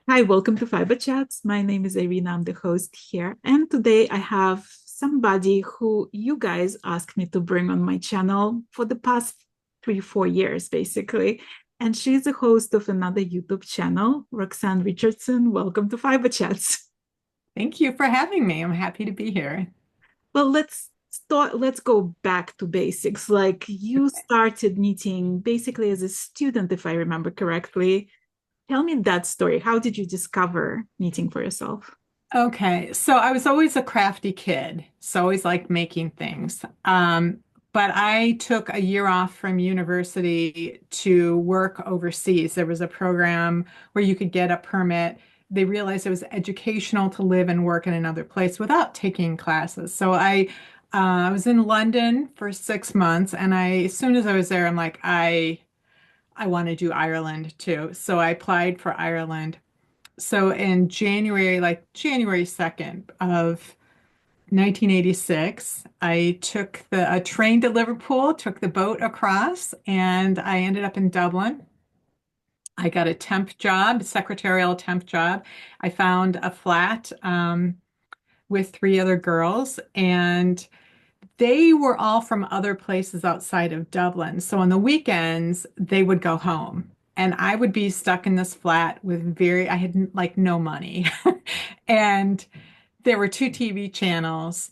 Hi, welcome to Fiberchats. My name is Irina. I'm the host here. And today I have somebody who you guys asked me to bring on my channel for the past 3, 4 years, basically. And she's the host of another YouTube channel, Roxanne Richardson. Welcome to Fiberchats. Thank you for having me. I'm happy to be here. Well, let's go back to basics. Like you started knitting basically as a student, if I remember correctly. Tell me that story. How did you discover knitting for yourself? Okay, so I was always a crafty kid, so always liked making things. But I took a year off from university to work overseas. There was a program where you could get a permit. They realized it was educational to live and work in another place without taking classes. So I was in London for 6 months, and as soon as I was there, I'm like, I want to do Ireland too. So I applied for Ireland. So in January, like January 2nd of 1986, I took a train to Liverpool, took the boat across, and I ended up in Dublin. I got a temp job, secretarial temp job. I found a flat with three other girls, and they were all from other places outside of Dublin. So on the weekends, they would go home. And I would be stuck in this flat with I had like no money. And there were two TV channels,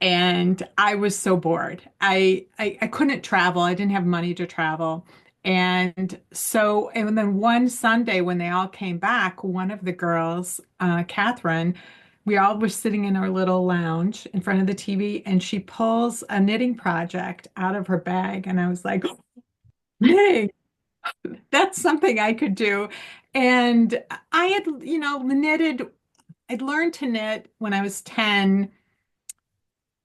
and I was so bored. I couldn't travel. I didn't have money to travel. And then one Sunday when they all came back, one of the girls, Catherine, we all were sitting in our little lounge in front of the TV, and she pulls a knitting project out of her bag. And I was like, hey, that's something I could do. And I had, I'd learned to knit when I was 10.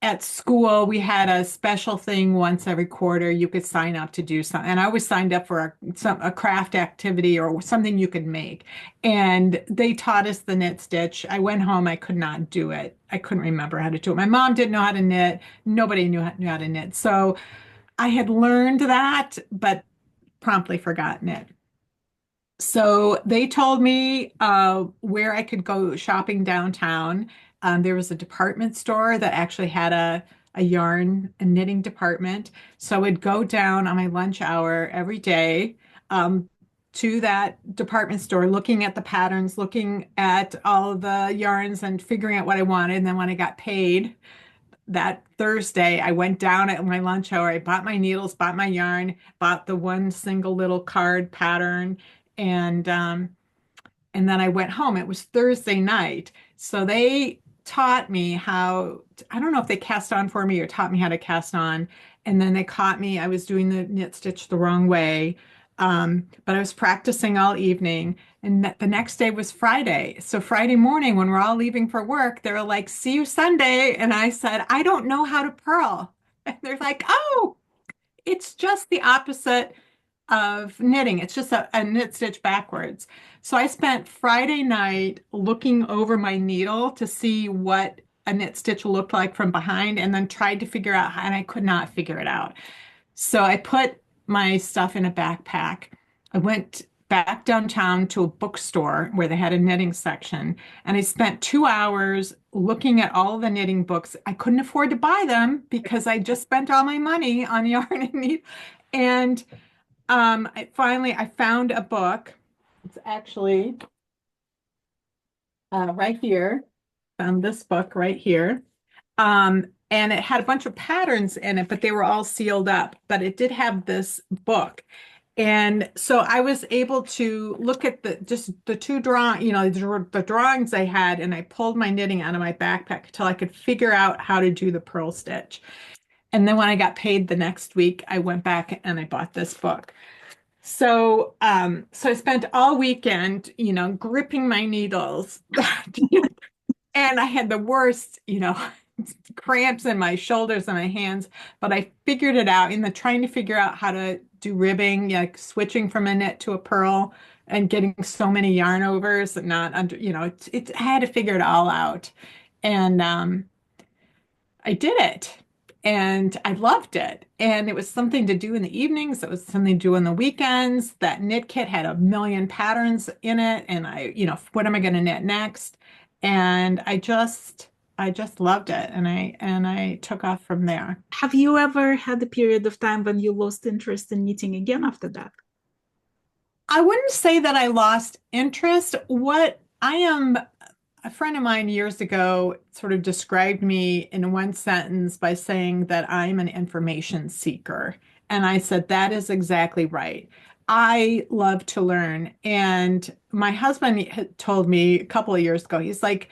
At school, we had a special thing once every quarter. You could sign up to do something. And I always signed up for a craft activity or something you could make. And they taught us the knit stitch. I went home, I could not do it. I couldn't remember how to do it. My mom didn't know how to knit. Nobody knew how to knit. So I had learned that, but promptly forgotten it. So they told me where I could go shopping downtown. There was a department store that actually had a yarn and knitting department. So I would go down on my lunch hour every day to that department store, looking at the patterns, looking at all of the yarns and figuring out what I wanted. And then when I got paid that Thursday, I went down at my lunch hour. I bought my needles, bought my yarn, bought the one single little card pattern, and um, and then I went home. It was Thursday night, so they taught me how. I don't know if they cast on for me or taught me how to cast on, and then they caught me. I was doing the knit stitch the wrong way, but I was practicing all evening. And the next day was Friday. So Friday morning, when we're all leaving for work, they were like, "See you Sunday." And I said, "I don't know how to purl." And they're like, "Oh, it's just the opposite of knitting. It's just a knit stitch backwards." So I spent Friday night looking over my needle to see what a knit stitch looked like from behind, and then tried to figure out, and I could not figure it out. So I put my stuff in a backpack. I went back downtown to a bookstore where they had a knitting section, and I spent 2 hours looking at all the knitting books. I couldn't afford to buy them because I just spent all my money on yarn and needle. And I found a book. It's actually right here. Found this book right here. And it had a bunch of patterns in it, but they were all sealed up. But it did have this book. And so I was able to look at the two the drawings I had, and I pulled my knitting out of my backpack until I could figure out how to do the purl stitch. And then when I got paid the next week, I went back and I bought this book. So I spent all weekend, gripping my needles. And I had the worst, cramps in my shoulders and my hands, but I figured it out in the trying to figure out how to do ribbing, like switching from a knit to a purl and getting so many yarn overs and not under, I had to figure it all out. And I did it. And I loved it. And it was something to do in the evenings. It was something to do on the weekends. That knit kit had a million patterns in it. And what am I going to knit next? And I just loved it. And I took off from there. Have you ever had a period of time when you lost interest in knitting again after that? I wouldn't say that I lost interest. What I am, a friend of mine years ago sort of described me in one sentence by saying that I'm an information seeker. And I said, that is exactly right. I love to learn. And my husband had told me a couple of years ago, he's like,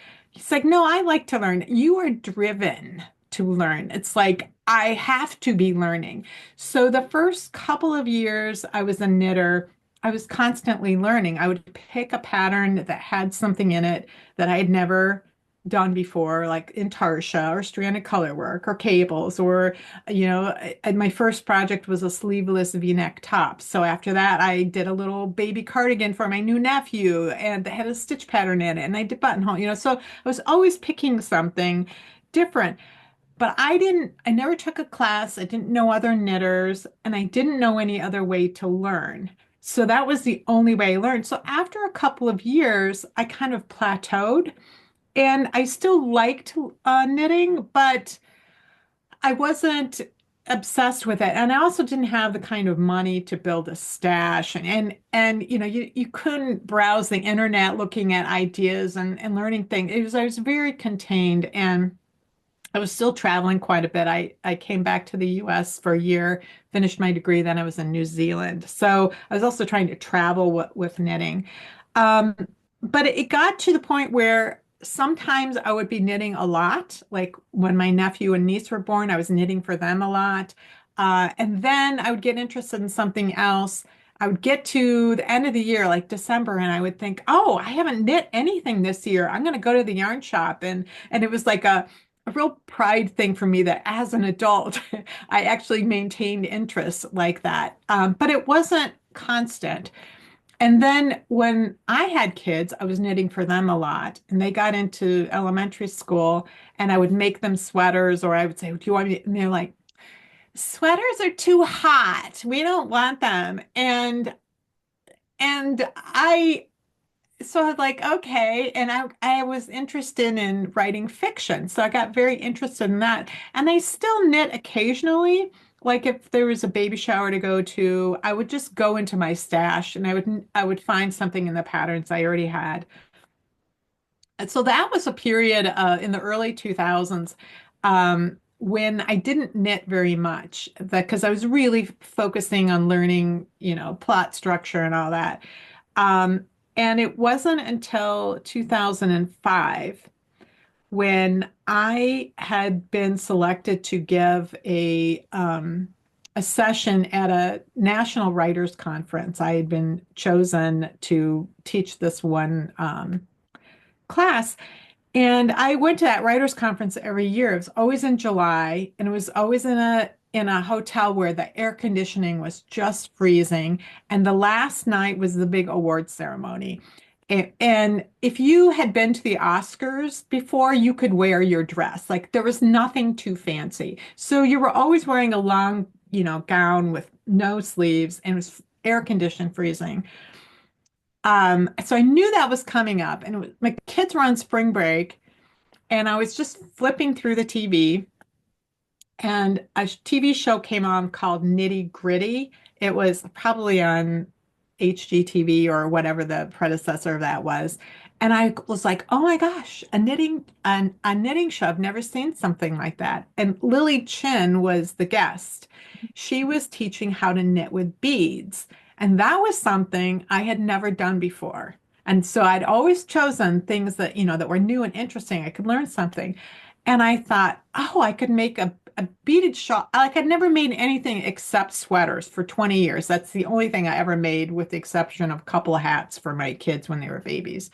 no, I like to learn. You are driven to learn. It's like, I have to be learning. So the first couple of years I was a knitter, I was constantly learning. I would pick a pattern that had something in it that I had never done before, like intarsia or stranded color work or cables, or, and my first project was a sleeveless V-neck top. So after that, I did a little baby cardigan for my new nephew and that had a stitch pattern in it. And I did buttonhole, so I was always picking something different. But I never took a class. I didn't know other knitters, and I didn't know any other way to learn. So that was the only way I learned. So after a couple of years, I kind of plateaued, and I still liked knitting, but I wasn't obsessed with it. And I also didn't have the kind of money to build a stash, and you couldn't browse the internet looking at ideas and learning things. I was very contained, and I was still traveling quite a bit. I came back to the US for a year, finished my degree, then I was in New Zealand. So I was also trying to travel with knitting. Um, but it got to the point where sometimes I would be knitting a lot. Like when my nephew and niece were born, I was knitting for them a lot. And then I would get interested in something else. I would get to the end of the year, like December, and I would think, oh, I haven't knit anything this year. I'm going to go to the yarn shop. And it was like a real pride thing for me that as an adult, I actually maintained interest like that. But it wasn't constant. And then when I had kids, I was knitting for them a lot. And they got into elementary school, and I would make them sweaters, or I would say, do you want me? And they're like, sweaters are too hot. We don't want them. And I was like, okay. And I was interested in writing fiction. So I got very interested in that. And I still knit occasionally. Like if there was a baby shower to go to, I would just go into my stash and I would find something in the patterns I already had. And so that was a period in the early 2000s when I didn't knit very much because I was really focusing on learning, plot structure and all that. Um, and it wasn't until 2005 when I had been selected to give a session at a national writers conference. I had been chosen to teach this one class, and I went to that writers conference every year. It was always in July, and it was always in a hotel where the air conditioning was just freezing. And the last night was the big award ceremony. And if you had been to the Oscars before, you could wear your dress. Like there was nothing too fancy. So you were always wearing a long, gown with no sleeves, and it was air conditioned freezing. So I knew that was coming up, and my kids were on spring break, and I was just flipping through the TV, and a TV show came on called Nitty Gritty. It was probably on HGTV or whatever the predecessor of that was. And I was like, oh my gosh, a knitting show. I've never seen something like that. And Lily Chin was the guest. She was teaching how to knit with beads. And that was something I had never done before. And so I'd always chosen things that were new and interesting. I could learn something. And I thought, oh, I could make a beaded shawl. Like I'd never made anything except sweaters for 20 years. That's the only thing I ever made, with the exception of a couple of hats for my kids when they were babies.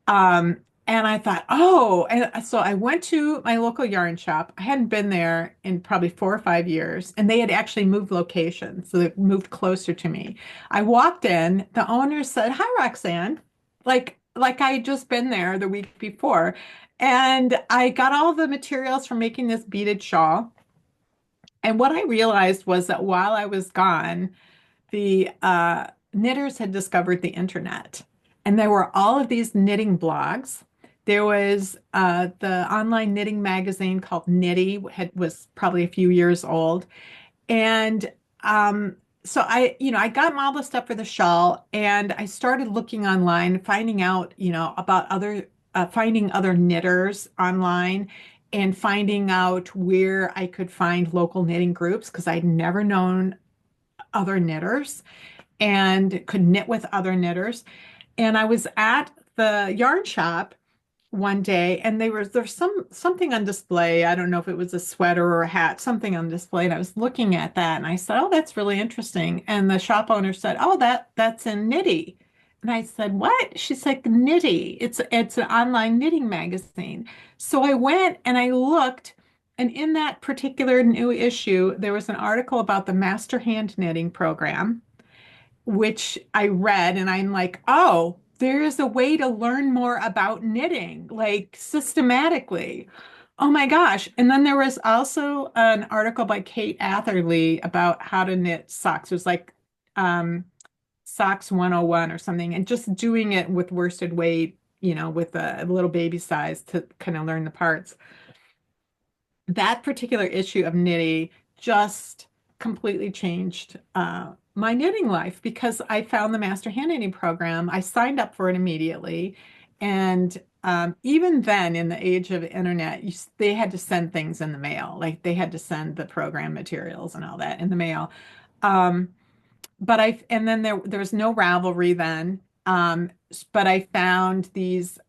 And I thought, oh, and so I went to my local yarn shop. I hadn't been there in probably 4 or 5 years, and they had actually moved locations, so they moved closer to me. I walked in, the owner said, "Hi, Roxanne," like I had just been there the week before, and I got all the materials for making this beaded shawl. And what I realized was that while I was gone, the knitters had discovered the internet. And there were all of these knitting blogs. There was the online knitting magazine called Knitty, was probably a few years old. And so I got all the stuff for the shawl, and I started looking online, finding out, about finding other knitters online, and finding out where I could find local knitting groups because I'd never known other knitters and could knit with other knitters. And I was at the yarn shop one day, and there's something on display. I don't know if it was a sweater or a hat, something on display. And I was looking at that, and I said, "Oh, that's really interesting." And the shop owner said, "Oh, that's in Knitty." And I said, "What?" She's like, "Knitty. It's an online knitting magazine." So I went and I looked, and in that particular new issue, there was an article about the Master Hand Knitting program, which I read, and I'm like, oh, there is a way to learn more about knitting, like systematically. Oh my gosh. And then there was also an article by Kate Atherley about how to knit socks. It was like um, Socks 101 or something, and just doing it with worsted weight, with a little baby size to kind of learn the parts. That particular issue of Knitty just completely changed my knitting life because I found the Master Hand Knitting program. I signed up for it immediately. And even then, in the age of internet, they had to send things in the mail. Like they had to send the program materials and all that in the mail. Um, and then there was no Ravelry then. But I found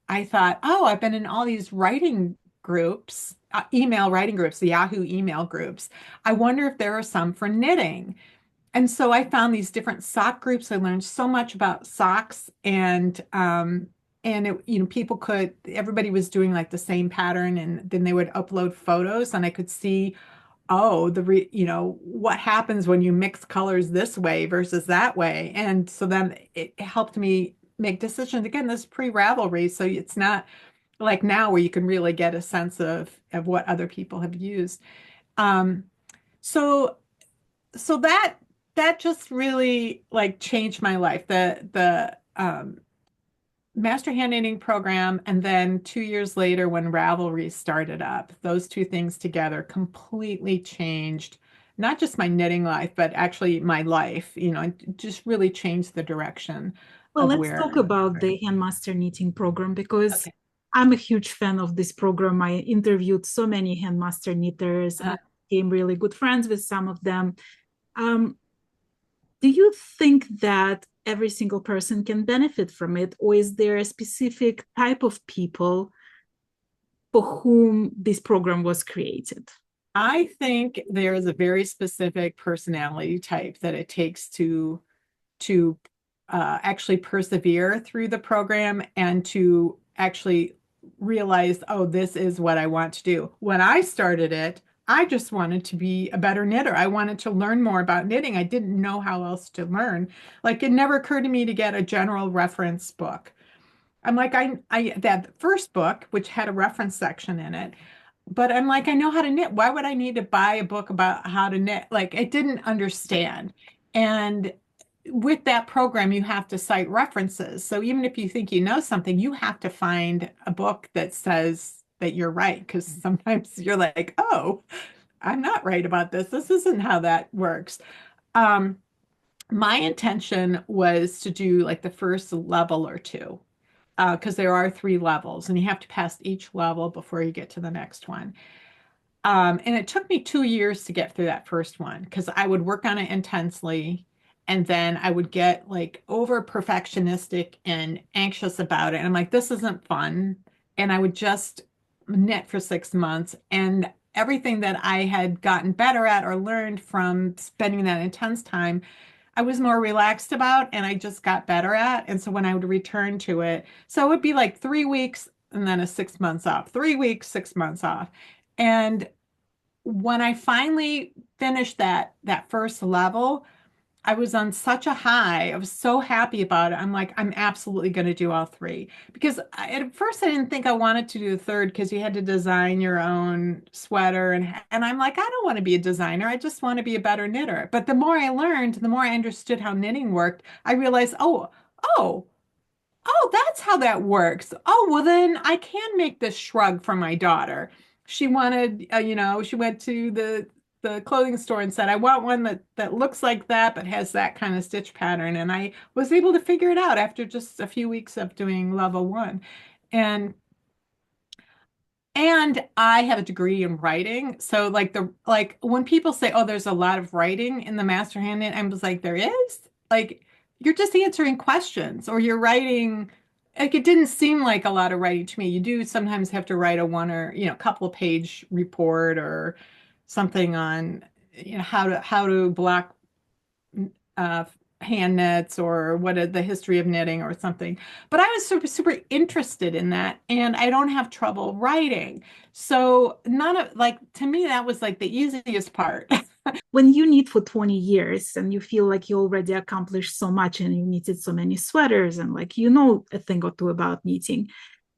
I thought, oh, I've been in all these writing groups, email writing groups, the Yahoo email groups. I wonder if there are some for knitting. And so I found these different sock groups. I learned so much about socks, and everybody was doing like the same pattern, and then they would upload photos, and I could see, oh, what happens when you mix colors this way versus that way. And so then it helped me make decisions. Again, this is pre-Ravelry, so it's not like now where you can really get a sense of what other people have used. Um, so so that just really like changed my life. The Master Hand Knitting program, and then 2 years later when Ravelry started up, those two things together completely changed not just my knitting life, but actually my life. It just really changed the direction Well, of let's where talk I was about going. the Handmaster Knitting program because Okay. I'm a huge fan of this program. I interviewed so many Handmaster knitters. I Uh, became really good friends with some of them. Um, do you think that every single person can benefit from it, or is there a specific type of people for whom this program was created? I think there is a very specific personality type that it takes to actually persevere through the program and to actually realize, oh, this is what I want to do. When I started it, I just wanted to be a better knitter. I wanted to learn more about knitting. I didn't know how else to learn. Like it never occurred to me to get a general reference book. I'm like, I that first book, which had a reference section in it, but I'm like, I know how to knit. Why would I need to buy a book about how to knit? Like, I didn't understand. And with that program, you have to cite references. So even if you think you know something, you have to find a book that says that you're right. Because sometimes you're like, oh, I'm not right about this. This isn't how that works. Um, my intention was to do like the first level or two, because there are three levels, and you have to pass each level before you get to the next one. And it took me 2 years to get through that first one because I would work on it intensely, and then I would get like over perfectionistic and anxious about it. And I'm like, this isn't fun. And I would just knit for 6 months. And everything that I had gotten better at or learned from spending that intense time, I was more relaxed about and I just got better at. And so when I would return to it, so it would be like 3 weeks and then a 6 months off, 3 weeks, 6 months off. And when I finally finished that first level, I was on such a high. I was so happy about it. I'm like, I'm absolutely going to do all three because at first I didn't think I wanted to do the third because you had to design your own sweater and I'm like, I don't want to be a designer. I just want to be a better knitter. But the more I learned, the more I understood how knitting worked, I realized, oh, oh, that's how that works. Oh, well, then I can make this shrug for my daughter. She wanted, she went to the clothing store and said, I want one that looks like that, but has that kind of stitch pattern. And I was able to figure it out after just a few weeks of doing level one. And and I have a degree in writing. So like when people say, "Oh, there's a lot of writing in the master handing," I'm just like, "There is?" Like you're just answering questions or you're writing like it didn't seem like a lot of writing to me. You do sometimes have to write a one or, couple of page report or something on, how to block uh, hand knits or what is the history of knitting or something. But I was super, super interested in that, and I don't have trouble writing. So none of like to me that was like the easiest part. When you knit for 20 years and you feel like you already accomplished so much and you knitted so many sweaters and like you know a thing or two about knitting,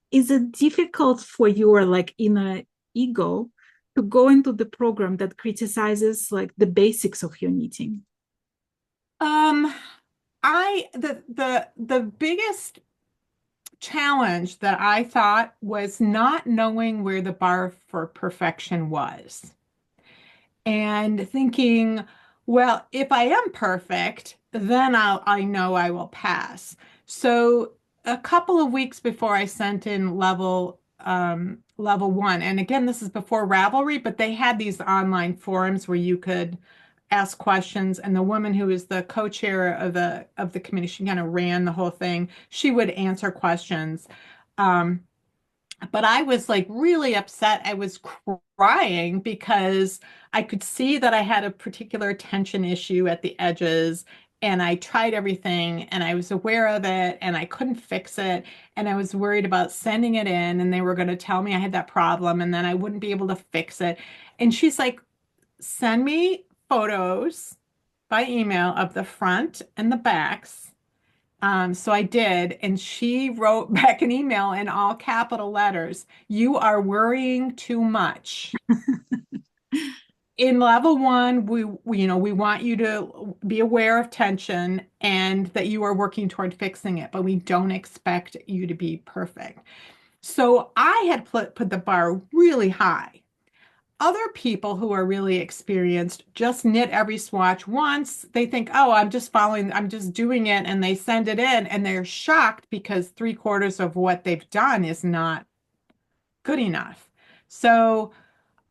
is it difficult for your like inner ego to go into the program that criticizes like the basics of your knitting? Um, the biggest challenge that I thought was not knowing where the bar for perfection was. And thinking, well, if I am perfect, then I know I will pass. So a couple of weeks before I sent in level one, and again, this is before Ravelry, but they had these online forums where you could ask questions, and the woman who was the co-chair of the committee, she kind of ran the whole thing. She would answer questions. Um, but I was like really upset. I was crying because I could see that I had a particular tension issue at the edges. And I tried everything and I was aware of it and I couldn't fix it. And I was worried about sending it in and they were going to tell me I had that problem and then I wouldn't be able to fix it. And she's like, send me photos by email of the front and the backs. So I did, and she wrote back an email in all capital letters. You are worrying too much. In level one, we want you to be aware of tension and that you are working toward fixing it, but we don't expect you to be perfect. So I had put the bar really high. Other people who are really experienced just knit every swatch once. They think, oh, I'm just doing it, and they send it in, and they're shocked because three-quarters of what they've done is not good enough. So,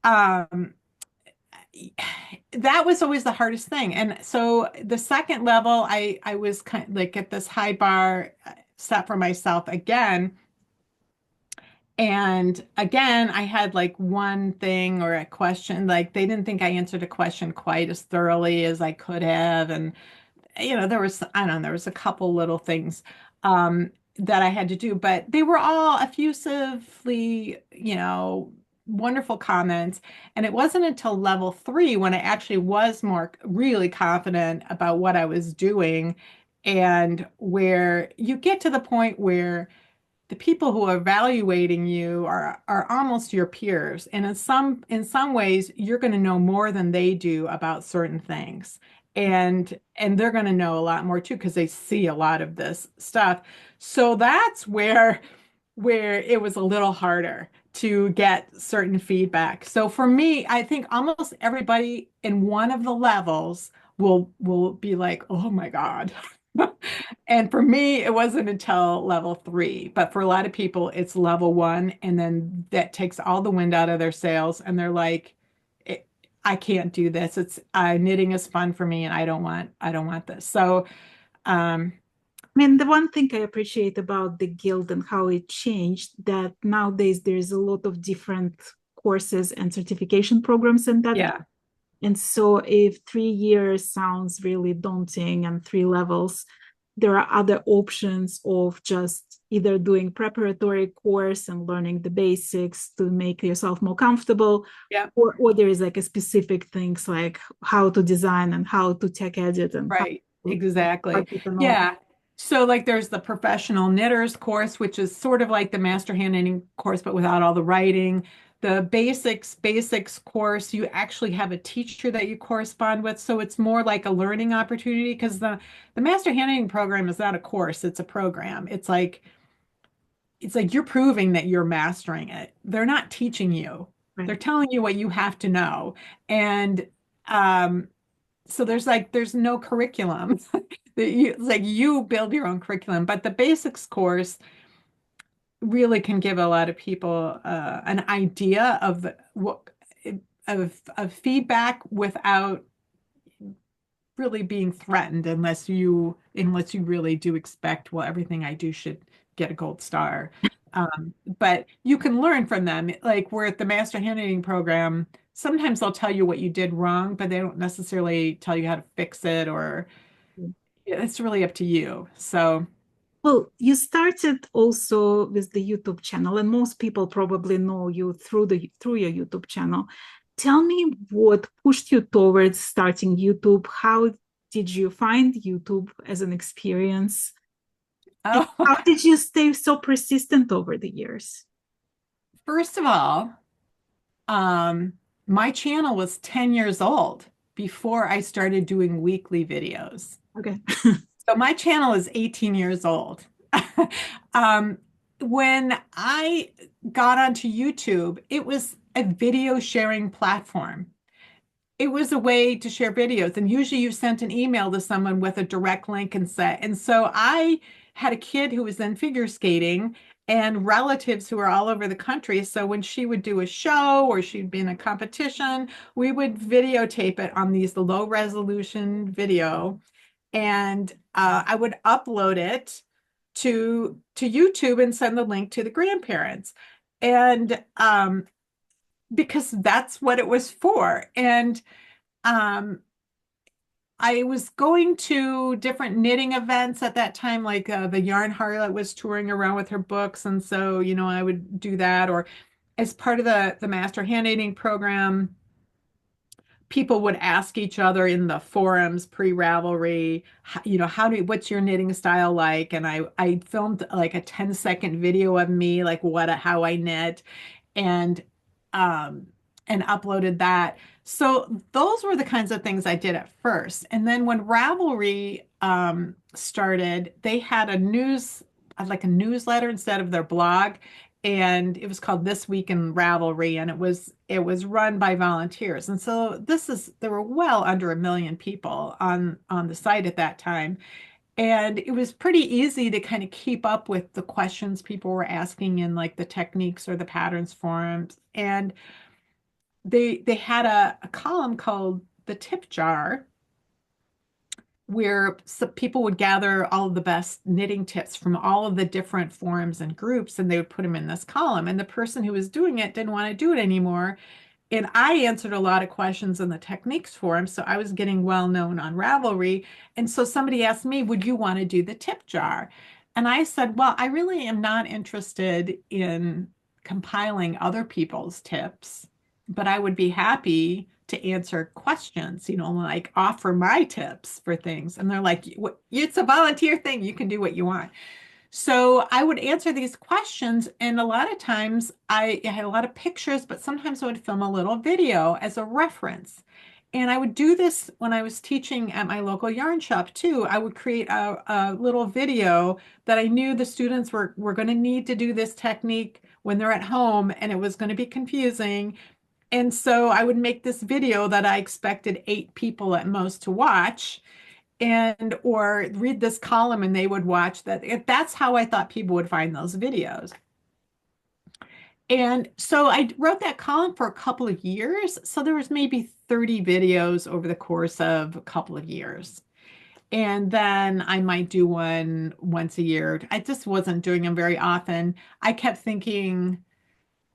um, that was always the hardest thing. And so the second level, I was kind of like at this high bar set for myself again. And again, I had like one thing or a question, like they didn't think I answered a question quite as thoroughly as I could have. And, there was, I don't know, there was a couple little things that I had to do, but they were all effusively, wonderful comments. And it wasn't until level three when I actually was more really confident about what I was doing and where you get to the point where the people who are evaluating you are almost your peers, and in some ways you're going to know more than they do about certain things, and they're going to know a lot more too because they see a lot of this stuff. So that's where it was a little harder to get certain feedback. So for me, I think almost everybody in one of the levels will be like, "Oh my God." And for me, it wasn't until level three, but for a lot of people, it's level one, and then that takes all the wind out of their sails, and they're like, I can't do this. It's knitting is fun for me, and I don't want this." So, um, I mean, the one thing I appreciate about the guild and how it changed that nowadays there's a lot of different courses and certification programs in that. yeah, And so if 3 years sounds really daunting and three levels, there are other options of just either doing preparatory course and learning the basics to make yourself more comfortable, yeah, or there is like a specific things like how to design and how to tech edit and how right. exactly. Like it and all. Yeah. So like there's the professional knitters course, which is sort of like the master hand knitting course, but without all the writing. The basics course, you actually have a teacher that you correspond with. So it's more like a learning opportunity because the master hand knitting program is not a course, it's a program. It's like you're proving that you're mastering it. They're not teaching you. Right. They're telling you what you have to know. And um, so there's no curriculum. It's like you build your own curriculum, but the basics course really can give a lot of people an idea of what of feedback without really being threatened unless you really do expect, well, everything I do should get a gold star. But you can learn from them. Like we're at the Master Handwriting program, sometimes they'll tell you what you did wrong, but they don't necessarily tell you how to fix it, or it's really up to you. So, Well, you started also with the YouTube channel, and most people probably know you through your YouTube channel. Tell me what pushed you towards starting YouTube. How did you find YouTube as an experience? And oh, how did you stay so persistent over the years? first of all, um, my channel was 10 years old before I started doing weekly videos. Okay. So my channel is 18 years old. Um, when I got onto YouTube, it was a video sharing platform. It was a way to share videos, and usually you sent an email to someone with a direct link and set. And so I had a kid who was in figure skating and relatives who were all over the country. So when she would do a show or she'd be in a competition, we would videotape it on these low resolution video, and I would upload it to YouTube and send the link to the grandparents. And because that's what it was for. And um, I was going to different knitting events at that time, like the Yarn Harlot was touring around with her books, and so I would do that, or as part of the Master Hand Knitting program, people would ask each other in the forums pre-Ravelry, what's your knitting style like? And I filmed like a 10-second video of me, like how I knit, and um and uploaded that. So those were the kinds of things I did at first. And then when Ravelry started, they had like a newsletter instead of their blog, and it was called This Week in Ravelry, and it was run by volunteers. And so there were well under 1 million people on the site at that time. And it was pretty easy to kind of keep up with the questions people were asking in like the techniques or the patterns forums. And they had a column called the tip jar, where some people would gather all of the best knitting tips from all of the different forums and groups, and they would put them in this column. And the person who was doing it didn't want to do it anymore. And I answered a lot of questions in the techniques forum, so I was getting well known on Ravelry. And so somebody asked me, would you want to do the tip jar? And I said, well, I really am not interested in compiling other people's tips, but I would be happy to answer questions, like offer my tips for things. And they're like, it's a volunteer thing. You can do what you want. So I would answer these questions, and a lot of times I had a lot of pictures, but sometimes I would film a little video as a reference. And I would do this when I was teaching at my local yarn shop too. I would create a little video that I knew the students were going to need to do this technique when they're at home, and it was going to be confusing. And so I would make this video that I expected 8 people at most to watch, and or read this column and they would watch that. That's how I thought people would find those videos. And so I wrote that column for a couple of years. So there was maybe 30 videos over the course of a couple of years. And then I might do one once a year. I just wasn't doing them very often. I kept thinking,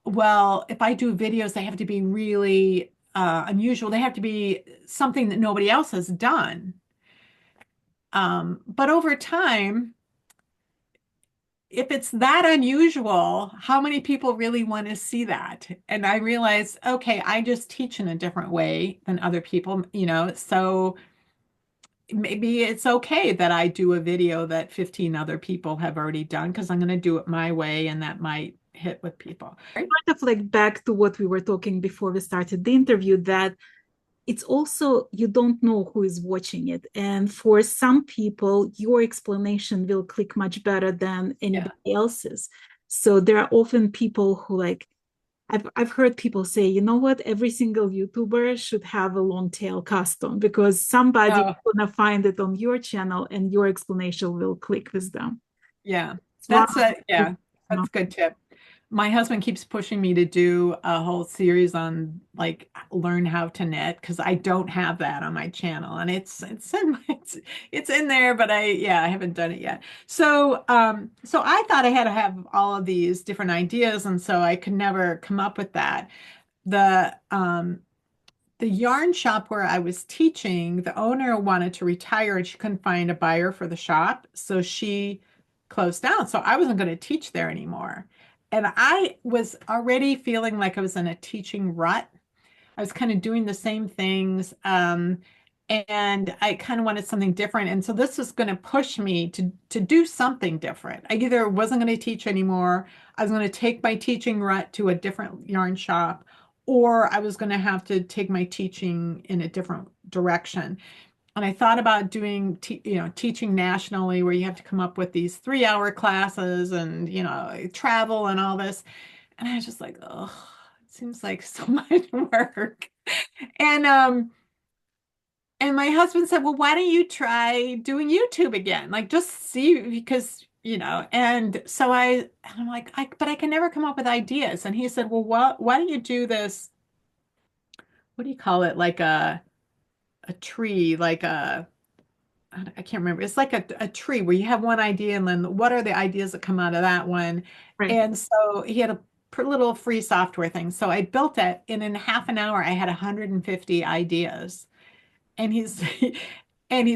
well, if I do videos, they have to be really unusual. They have to be something that nobody else has done. But over time, if it's that unusual, how many people really want to see that? And I realized, okay, I just teach in a different way than other people, so maybe it's okay that I do a video that 15 other people have already done because I'm going to do it my way and that might hit with people. Right? Kind of like back to what we were talking before we started the interview, that it's also you don't know who is watching it, and for some people your explanation will click much better than Yeah. anybody else's. So there are often people who like, I've heard people say, you know what, every single YouTuber should have a Longtail Custom because somebody is Oh, gonna find it on your channel and your explanation will click with them. yeah. It's one of Yeah, that's a good tip. My husband keeps pushing me to do a whole series on like learn how to knit because I don't have that on my channel and it's in there, but I haven't done it yet. So I thought I had to have all of these different ideas, and so I could never come up with that. The yarn shop where I was teaching, the owner wanted to retire and she couldn't find a buyer for the shop. So she closed down. So I wasn't going to teach there anymore. And I was already feeling like I was in a teaching rut. I was kind of doing the same things. And I kind of wanted something different. And so this was going to push me to do something different. I either wasn't going to teach anymore, I was going to take my teaching rut to a different yarn shop, or I was going to have to take my teaching in a different direction. And I thought about doing, teaching nationally where you have to come up with these 3-hour classes and, travel and all this. And I was just like, oh, it seems like so much work. And and my husband said, well, why don't you try doing YouTube again? Like just see because and so and I'm like, but I can never come up with ideas. And he said, well, why don't you do this? What do you call it? Like a tree, like I can't remember. It's like a tree where you have one idea and then what are the ideas that come out of that one? right. And so he had a little free software thing. So I built it and in half an hour I had 150 ideas. And he's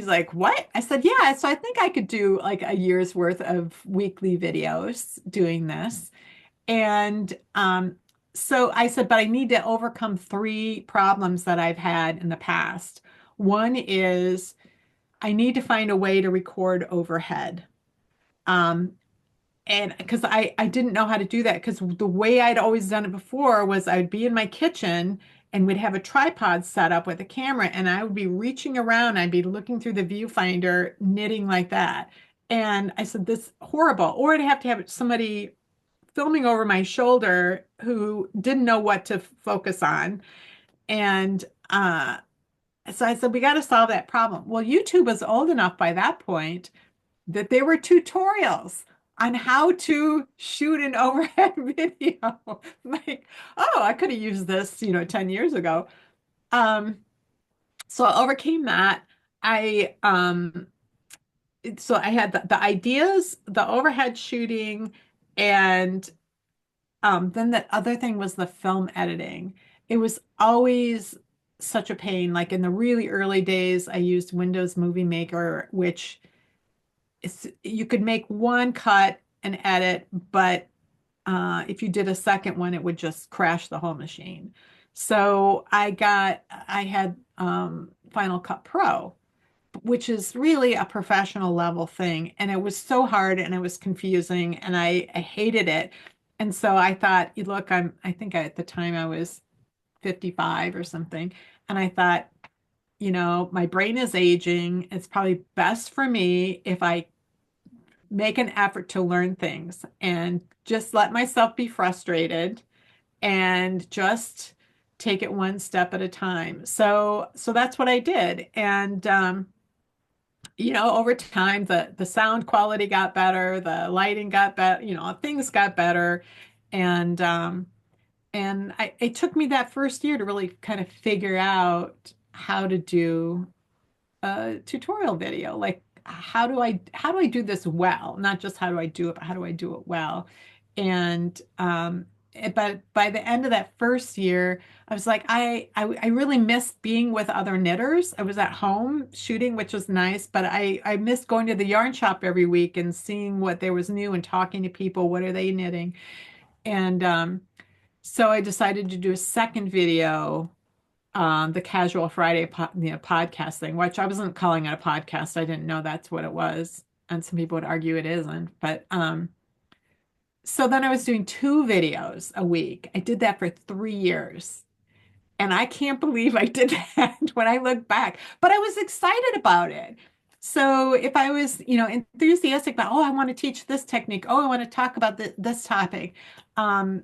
like, "What?" I said, "Yeah, so I think I could do like a year's worth of weekly videos doing this." And so I said, "But I need to overcome three problems that I've had in the past. One is I need to find a way to record overhead. Um, and because I didn't know how to do that because the way I'd always done it before was I'd be in my kitchen and we'd have a tripod set up with a camera and I would be reaching around, I'd be looking through the viewfinder knitting like that. And I said, this horrible. Or I'd have to have somebody filming over my shoulder who didn't know what to focus on. And so I said, we got to solve that problem. Well, YouTube was old enough by that point that there were tutorials on how to shoot an overhead video. Like, oh, I could have used this, 10 years ago. Um, so I overcame that. I so I had the ideas, the overhead shooting, and then the other thing was the film editing. It was always such a pain. Like in the really early days, I used Windows Movie Maker, which you could make one cut and edit, but if you did a second one, it would just crash the whole machine. So I had Final Cut Pro, which is really a professional level thing. And it was so hard and it was confusing and I hated it. And so I thought, look, I think at the time I was 55 or something. And I thought, my brain is aging. It's probably best for me if I make an effort to learn things and just let myself be frustrated and just take it one step at a time. So that's what I did. And over time the sound quality got better, the lighting got better, things got better. And it took me that first year to really kind of figure out how to do a tutorial video. Like how do I do this well? Not just how do I do it, but how do I do it well? And but by the end of that first year, I was like, I really missed being with other knitters. I was at home shooting, which was nice, but I missed going to the yarn shop every week and seeing what there was new and talking to people. What are they knitting? And so I decided to do a second video the Casual Friday podcast thing, which I wasn't calling it a podcast. I didn't know that's what it was. And some people would argue it isn't. But so then I was doing 2 videos a week. I did that for 3 years. And I can't believe I did that when I look back, but I was excited about it. So if I was, enthusiastic about, oh, I want to teach this technique, oh, I want to talk about this topic, um,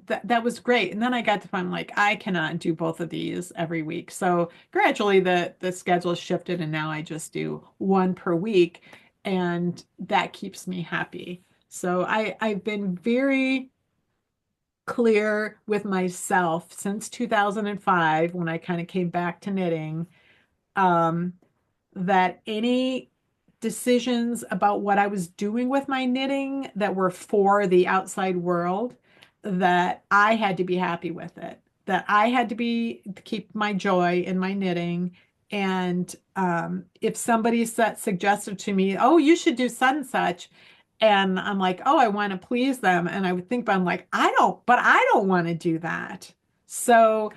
that was great. And then I got to find like I cannot do both of these every week. So gradually the schedule shifted, and now I just do one per week, and that keeps me happy. So I've been very clear with myself since 2005 when I kind of came back to knitting, um, that any decisions about what I was doing with my knitting that were for the outside world, that I had to be happy with it, that I had to keep my joy in my knitting. And if somebody suggested to me, oh, you should do such and such, and I'm like, oh, I want to please them. And I would think, but I'm like, I don't want to do that. So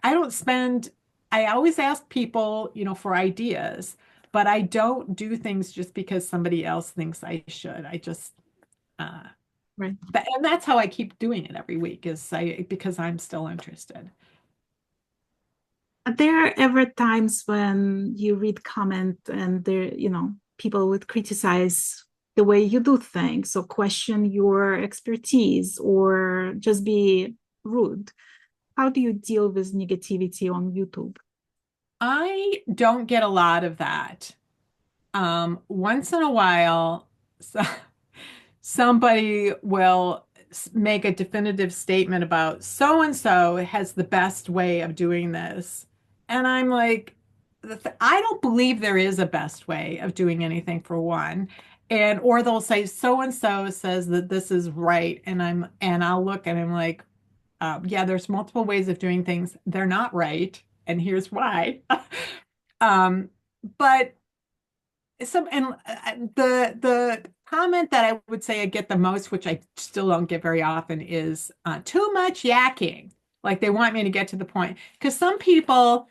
I don't spend, I always ask people, for ideas, but I don't do things just because somebody else thinks I should. I just, uh, Right. and that's how I keep doing it every week because I'm still interested. Are there ever times when you read comment and there, people would criticize the way you do things or question your expertise or just be rude? How do you deal with negativity on YouTube? I don't get a lot of that. Once in a while, so, somebody will make a definitive statement about so and so has the best way of doing this. And I'm like, I don't believe there is a best way of doing anything for one. And or they'll say so and so says that this is right. And I'll look and I'm like, yeah, there's multiple ways of doing things. They're not right. And here's why. Um, but the comment that I would say I get the most, which I still don't get very often, is too much yakking. Like they want me to get to the point. Because some people,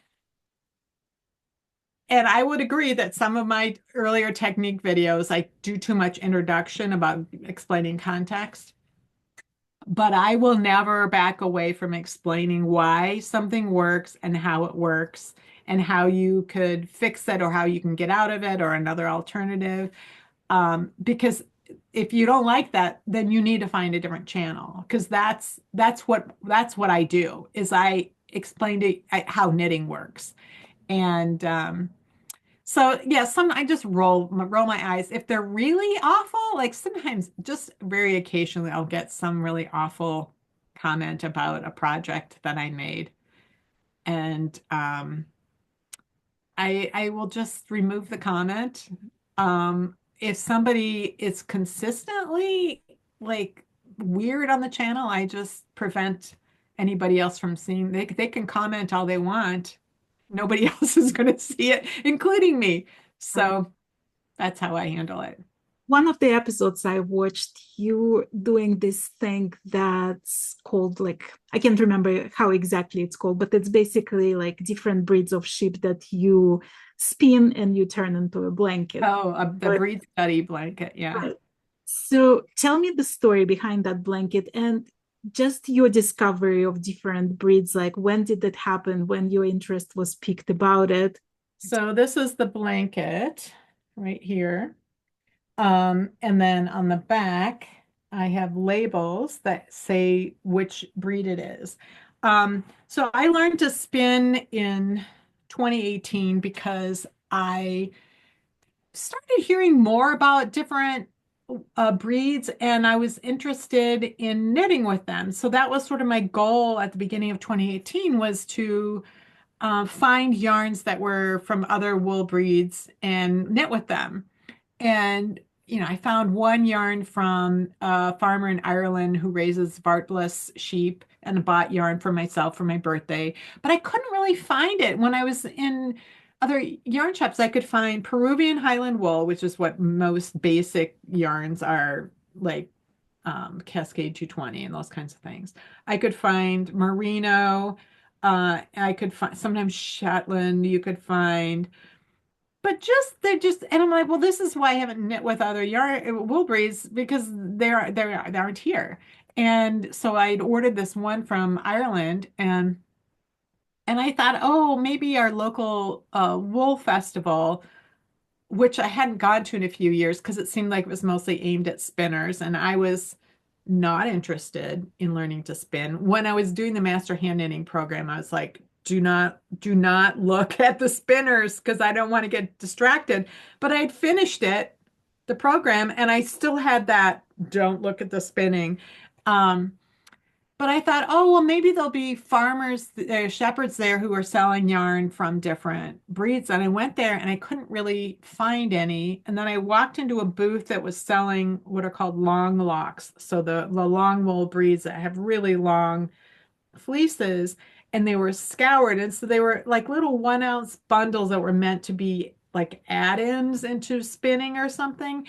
and I would agree that some of my earlier technique videos, I do too much introduction about explaining context. But I will never back away from explaining why something works and how it works and how you could fix it or how you can get out of it or another alternative. Because if you don't like that, then you need to find a different channel because that's what I do is I explain how knitting works. And so yeah, I just roll my eyes. If they're really awful, like sometimes just very occasionally I'll get some really awful comment about a project that I made. And I will just remove the comment. If somebody is consistently like weird on the channel, I just prevent anybody else from seeing. They can comment all they want. Nobody else is going to see it, including me. Right. So that's how I handle it. One of the episodes I watched, you doing this thing that's called like, I can't remember how exactly it's called, but it's basically like different breeds of sheep that you spin and you turn into a blanket. Oh, the But breed study blanket. Yeah. right. So tell me the story behind that blanket and just your discovery of different breeds. Like when did that happen? When your interest was piqued about it? So this is the blanket right here. And then on the back, I have labels that say which breed it is. So I learned to spin in 2018 because I started hearing more about different breeds and I was interested in knitting with them. So that was sort of my goal at the beginning of 2018 was to find yarns that were from other wool breeds and knit with them. And, I found one yarn from a farmer in Ireland who raises Bartless sheep and bought yarn for myself for my birthday. But I couldn't really find it. When I was in other yarn shops, I could find Peruvian Highland wool, which is what most basic yarns are like Cascade 220 and those kinds of things. I could find merino. I could find sometimes Shetland you could find, but just they're just, and I'm like, well, this is why I haven't knit with other yarn wool breeds because they aren't here. And so I'd ordered this one from Ireland, and I thought, oh, maybe our local wool festival, which I hadn't gone to in a few years because it seemed like it was mostly aimed at spinners, and I was not interested in learning to spin. When I was doing the master hand knitting program, I was like, do not look at the spinners because I don't want to get distracted. But I had finished the program, and I still had that don't look at the spinning. Um, but I thought, oh, well, maybe there'll be farmers, shepherds there who are selling yarn from different breeds. And I went there and I couldn't really find any. And then I walked into a booth that was selling what are called long locks. So the long wool breeds that have really long fleeces, and they were scoured. And so they were like little 1 ounce bundles that were meant to be like add-ins into spinning or something,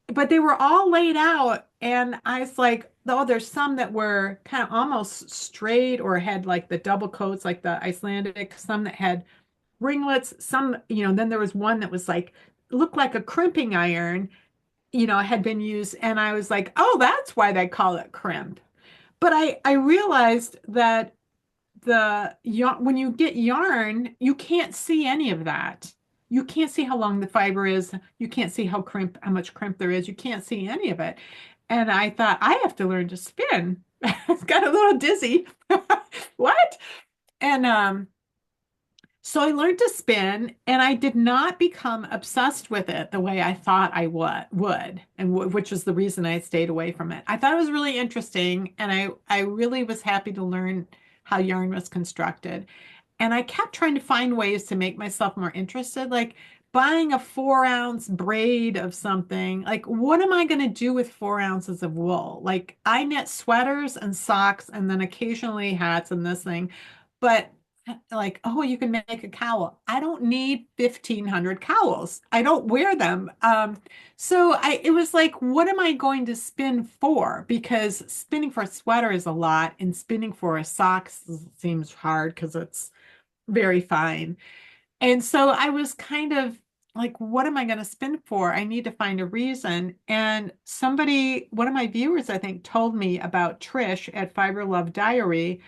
but they were all laid out, and I was like, oh, there's some that were kind of almost straight or had like the double coats, like the Icelandic, some that had ringlets, some, then there was one that was like, looked like a crimping iron, had been used. And I was like, oh, that's why they call it crimp. But I realized that when you get yarn, you can't see any of that. You can't see how long the fiber is. You can't see how much crimp there is. You can't see any of it. And I thought, I have to learn to spin. I got a little dizzy. What? And so I learned to spin, and I did not become obsessed with it the way I thought I would, and which was the reason I stayed away from it. I thought it was really interesting, and I really was happy to learn how yarn was constructed. And I kept trying to find ways to make myself more interested, like buying a 4 ounce braid of something. Like, what am I going to do with 4 ounces of wool? Like, I knit sweaters and socks and then occasionally hats and this thing. But like, oh, you can make a cowl. I don't need 1,500 cowls. I don't wear them. It was like, what am I going to spin for? Because spinning for a sweater is a lot, and spinning for a sock seems hard because it's very fine. And so I was kind of like, what am I going to spin for? I need to find a reason. And one of my viewers, I think, told me about Trish at Fiber Love Diary,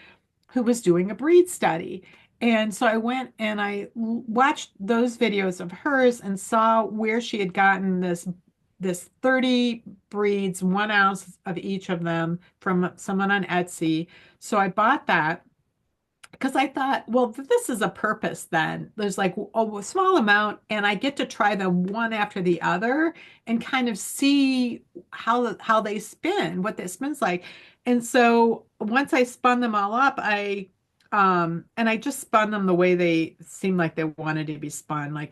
who was doing a breed study. And so I went and I watched those videos of hers and saw where she had gotten this 30 breeds, 1 ounce of each of them from someone on Etsy. So I bought that because I thought, well, this is a purpose then. There's like a small amount, and I get to try them one after the other and kind of see how they spin, what that spins like. And so once I spun them all up, and I just spun them the way they seemed like they wanted to be spun. Like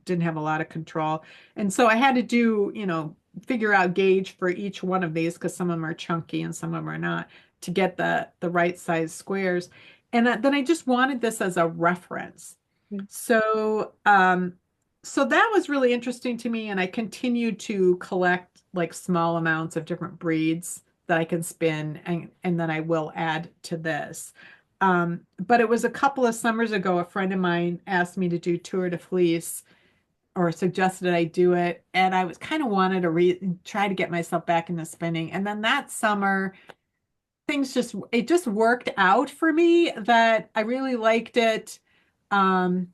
didn't have a lot of control. And so I had to figure out gauge for each one of these because some of them are chunky and some of them are not, to get the right size squares. And then I just wanted this as a reference. Mm. So that was really interesting to me. And I continued to collect like small amounts of different breeds that I can spin, and then I will add to this. But it was a couple of summers ago, a friend of mine asked me to do Tour de Fleece, or suggested I do it. And I was kind of wanted to try to get myself back into spinning. And then that summer, it just worked out for me that I really liked it. Um,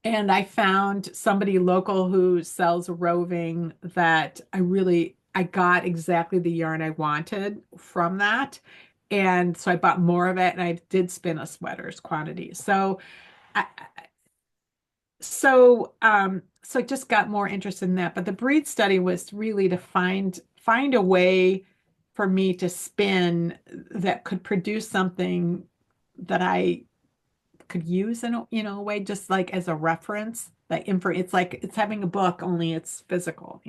and I found somebody local who sells roving that I got exactly the yarn I wanted from that. And so I bought more of it, and I did spin a sweaters quantity. I, so I just got more interested in that. But the breed study was really to find a way for me to spin that could produce something that I could use in a way, just like as a reference. It's like it's having a book, only it's physical.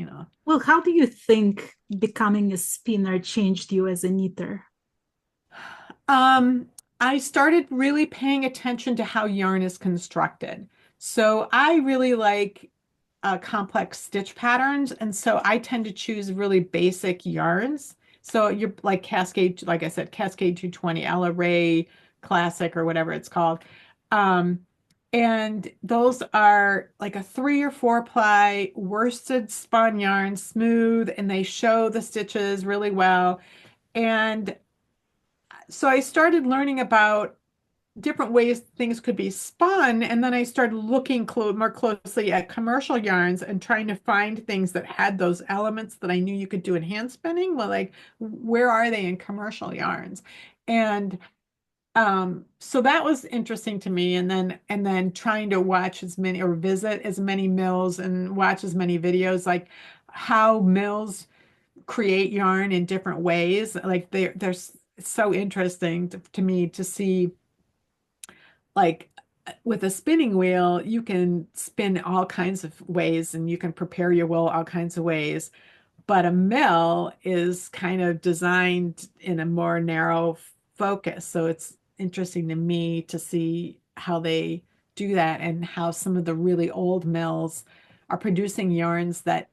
Well, how do you think becoming a spinner changed you as a knitter? Um, I started really paying attention to how yarn is constructed. So I really like complex stitch patterns, and so I tend to choose really basic yarns. So you're like Cascade, like I said, Cascade 220, Ella Ray, Classic or whatever it's called. Um, and those are like a 3 or 4 ply worsted spun yarn, smooth, and they show the stitches really well. And so I started learning about different ways things could be spun. And then I started looking more closely at commercial yarns and trying to find things that had those elements that I knew you could do in hand spinning. Well, like, where are they in commercial yarns? And so that was interesting to me. And then trying to watch as many or visit as many mills and watch as many videos, like how mills create yarn in different ways. Like they're so interesting to me to see, like, with a spinning wheel, you can spin all kinds of ways and you can prepare your wool all kinds of ways. But a mill is kind of designed in a more narrow focus. So it's interesting to me to see how they do that and how some of the really old mills are producing yarns that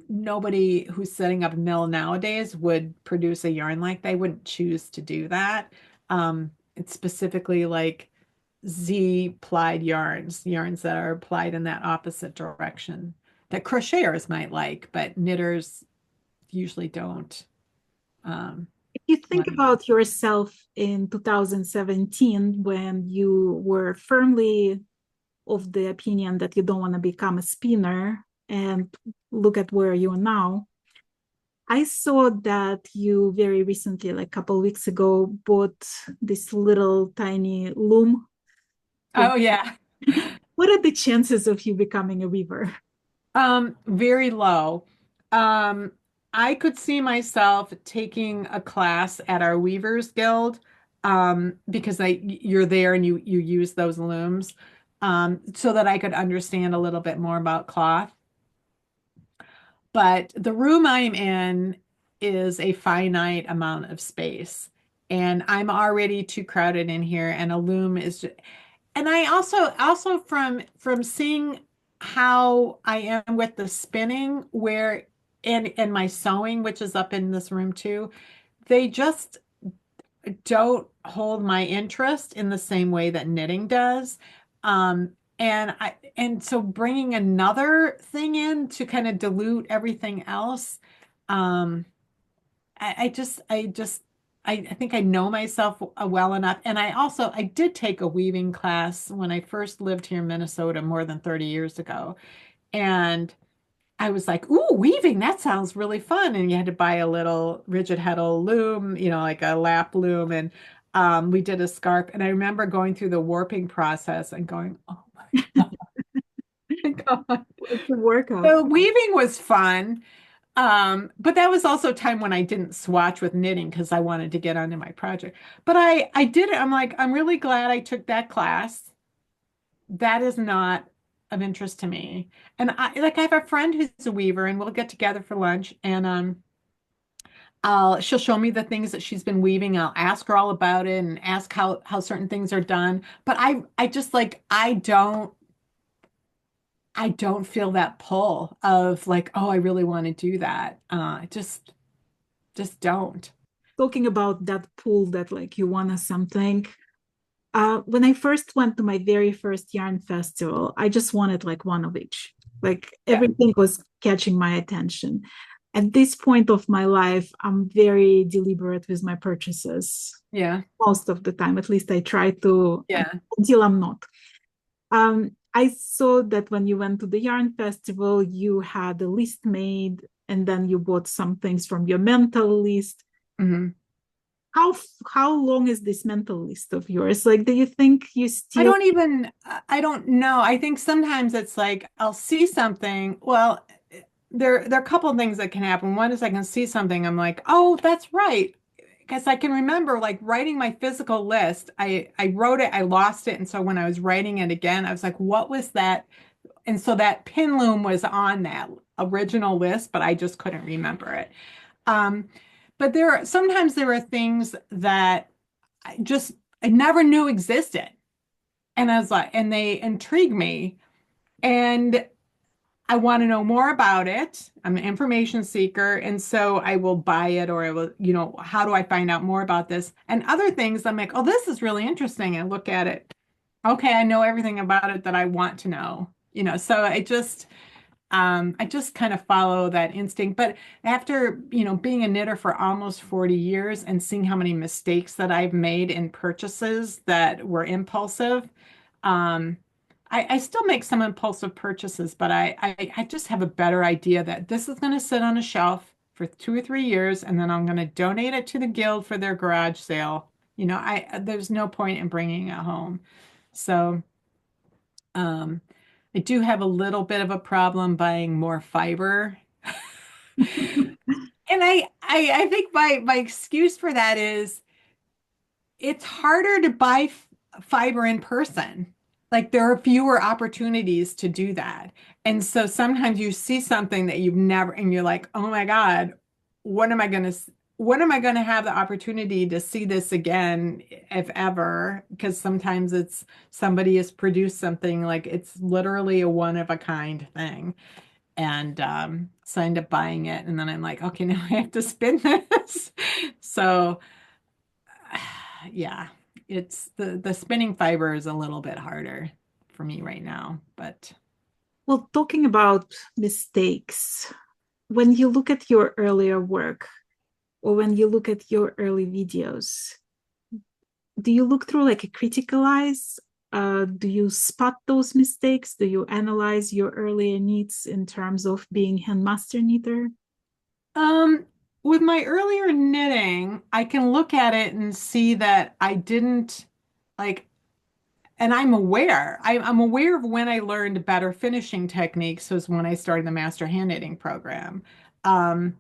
nobody who's setting up a mill nowadays would produce a yarn like. They wouldn't choose to do that. It's specifically like Z plied yarns that are plied in that opposite direction that crocheters might like, but knitters usually don't. If you think Like, about yourself in 2017, when you were firmly of the opinion that you don't want to become a spinner, and look at where you are now, I saw that you very recently, like a couple of weeks ago, bought this little tiny loom. oh yeah. What are the chances of you becoming a weaver? Very low. Um, I could see myself taking a class at our Weavers Guild, because you're there and you use those looms, so that I could understand a little bit more about cloth. But the room I'm in is a finite amount of space, and I'm already too crowded in here, and a loom is just, and I also from seeing how I am with the spinning, where and my sewing, which is up in this room too, they just don't hold my interest in the same way that knitting does. And so bringing another thing in to kind of dilute everything else, um, I think I know myself well enough. And I did take a weaving class when I first lived here in Minnesota more than 30 years ago. And I was like, ooh, weaving, that sounds really fun. And you had to buy a little rigid heddle loom, like a lap loom. And we did a scarf. And I remember going through the warping process and going, oh my God. It's a workout. The weaving was fun. But that was also a time when I didn't swatch with knitting because I wanted to get onto my project. But I did it. I'm like, I'm really glad I took that class. That is not of interest to me. And I have a friend who's a weaver, and we'll get together for lunch, and she'll show me the things that she's been weaving. I'll ask her all about it and ask how certain things are done. But I just, like, I don't feel that pull of, like, oh, I really want to do that. Just don't. Talking about that pull that like you want something. When I first went to my very first yarn festival, I just wanted like one of each. Like Yeah. everything was catching my attention. At this point of my life, I'm very deliberate with my purchases Yeah. most of the time. At least I try to, Yeah. until I'm not. I saw that when you went to the yarn festival, you had a list made and then you bought some things from your mental list. Mhm. How long is this mental list of yours? Like, do you think you still I don't know. I think sometimes it's like I'll see something. Well, there are a couple of things that can happen. One is I can see something, I'm like, oh, that's right. Because I can remember, like, writing my physical list. I wrote it, I lost it. And so when I was writing it again, I was like, what was that? And so that pin loom was on that original list, but I just couldn't remember it. Um, but sometimes there are things that I never knew existed. And I was like, and they intrigue me. And I want to know more about it. I'm an information seeker, and so I will buy it or I will, how do I find out more about this? And other things, I'm like, oh, this is really interesting. I look at it. Okay, I know everything about it that I want to know. So I just kind of follow that instinct. But after, being a knitter for almost 40 years and seeing how many mistakes that I've made in purchases that were impulsive, um, I still make some impulsive purchases, but I just have a better idea that this is going to sit on a shelf for 2 or 3 years, and then I'm going to donate it to the guild for their garage sale. There's no point in bringing it home. So, um, I do have a little bit of a problem buying more fiber. And I think my excuse for that is it's harder to buy fiber in person. Like there are fewer opportunities to do that. And so sometimes you see something that you've never, and you're like, oh my God, when am I going to, when am I going to have the opportunity to see this again, if ever? Because sometimes it's somebody has produced something like it's literally a one of a kind thing. And so I end up buying it. And then I'm like, okay, now I have to spin this. So yeah, it's the spinning fiber is a little bit harder for me right now, but Well, talking about mistakes, when you look at your earlier work or when you look at your early videos, do you look through like a critical eyes? Do you spot those mistakes? Do you analyze your earlier needs in terms of being handmaster knitter? um with my earlier knitting, I can look at it and see that I didn't like, and I'm aware of when I learned better finishing techniques was when I started the master hand knitting program. Um,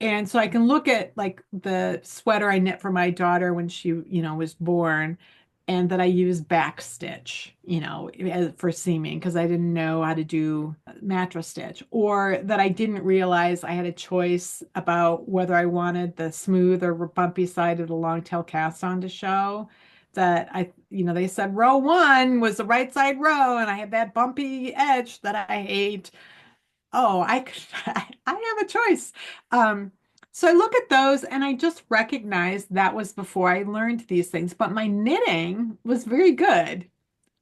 And so I can look at like the sweater I knit for my daughter when she, was born, and that I use back stitch, for seaming because I didn't know how to do mattress stitch, or that I didn't realize I had a choice about whether I wanted the smooth or bumpy side of the Longtail cast on to show. That they said row one was the right side row, and I had that bumpy edge that I hate. Oh, I have a choice. So I look at those and I just recognize that was before I learned these things, but my knitting was very good.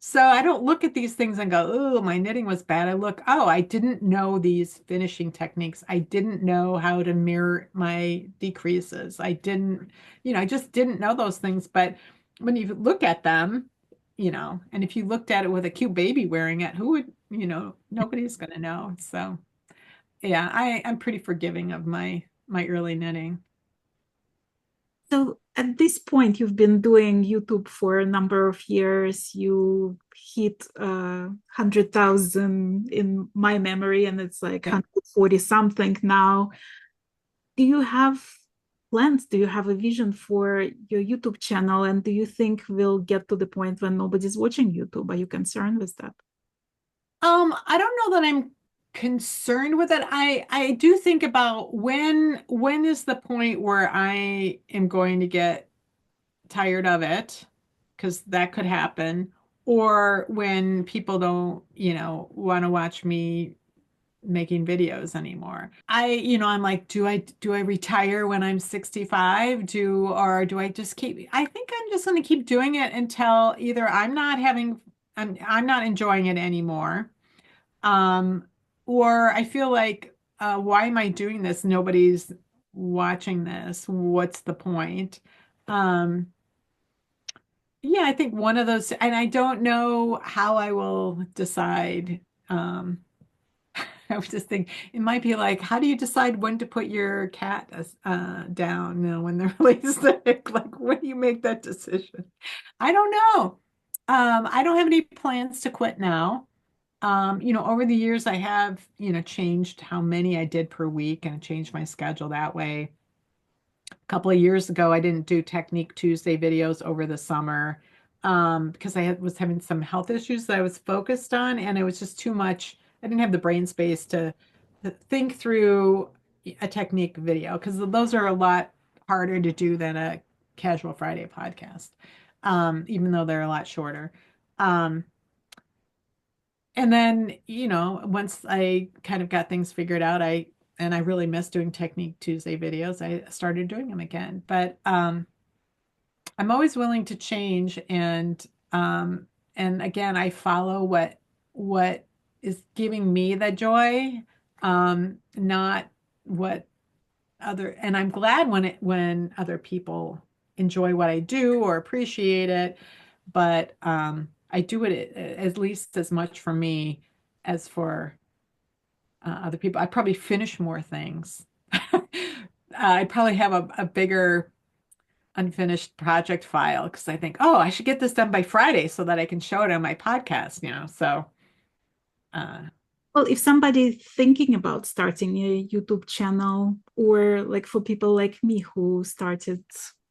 So I don't look at these things and go, oh, my knitting was bad. I look, oh, I didn't know these finishing techniques. I didn't know how to mirror my decreases. I just didn't know those things. But when you look at them, and if you looked at it with a cute baby wearing it, who would, nobody's going to know. So yeah, I'm pretty forgiving of my early knitting. So at this point, you've been doing YouTube for a number of years. You hit 100,000 in my memory, and it's like Yeah. 140 something now. Do you have plans? Do you have a vision for your YouTube channel? And do you think we'll get to the point when nobody's watching YouTube? Are you concerned with that? I don't know that I'm concerned with it. I do think about when is the point where I am going to get tired of it, because that could happen, or when people don't, want to watch me making videos anymore. I'm like, do I retire when I'm 65? Or do I just keep, I think I'm just going to keep doing it until either I'm not enjoying it anymore. Um, or I feel like, why am I doing this? Nobody's watching this. What's the point? Um, yeah, I think one of those, and I don't know how I will decide. I was just thinking it might be like, how do you decide when to put your cat down, when they're really sick? Like, when do you make that decision? I don't know. I don't have any plans to quit now. Over the years, I have, changed how many I did per week and changed my schedule that way. A couple of years ago, I didn't do Technique Tuesday videos over the summer, because was having some health issues that I was focused on, and it was just too much. I didn't have the brain space to think through a technique video because those are a lot harder to do than a Casual Friday podcast, even though they're a lot shorter. Um, And then, once I kind of got things figured out, I really miss doing Technique Tuesday videos. I started doing them again. But I'm always willing to change and again, I follow what is giving me the joy, not what and I'm glad when other people enjoy what I do or appreciate it, but I do it at least as much for me as for other people. I probably finish more things. I probably have a bigger unfinished project file because I think, oh, I should get this done by Friday so that I can show it on my podcast. So uh, Well, if somebody thinking about starting a YouTube channel, or like for people like me who started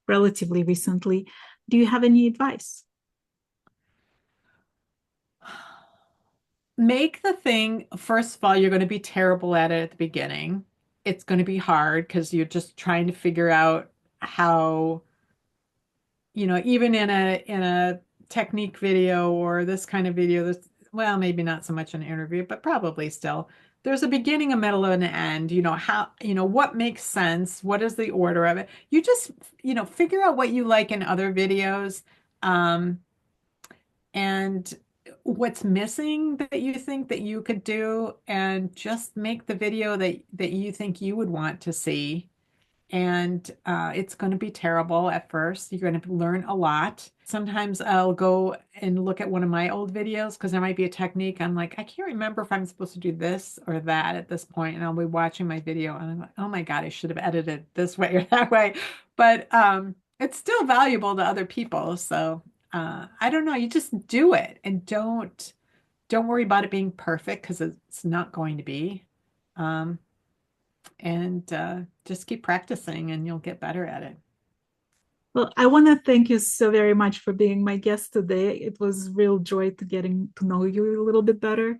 relatively recently, do you have any advice? make the thing, first of all, you're going to be terrible at it at the beginning. It's going to be hard because you're just trying to figure out how, even in a technique video or this kind of video, well, maybe not so much an interview, but probably still. There's a beginning, a middle, and an end. What makes sense? What is the order of it? You just, figure out what you like in other videos. Um, and what's missing that you think that you could do, and just make the video that you think you would want to see. And it's going to be terrible at first. You're going to learn a lot. Sometimes I'll go and look at one of my old videos because there might be a technique. I'm like, I can't remember if I'm supposed to do this or that at this point. And I'll be watching my video and I'm like, oh my God, I should have edited this way or that way. But it's still valuable to other people. So I don't know. You just do it and don't worry about it being perfect because it's not going to be. Um, and just keep practicing and you'll get better at it. Well, I want to thank you so very much for being my guest today. It was real joy to getting to know you a little bit better.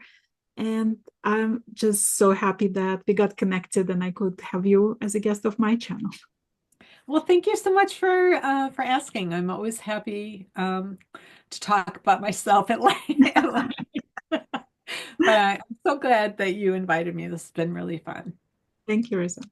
And I'm just so happy that we got connected and I could have you as a guest of my channel. Well, thank you so much for asking. I'm always happy to talk about myself at length. But I'm so glad that you invited me. This has been really fun. Thank you, Risa.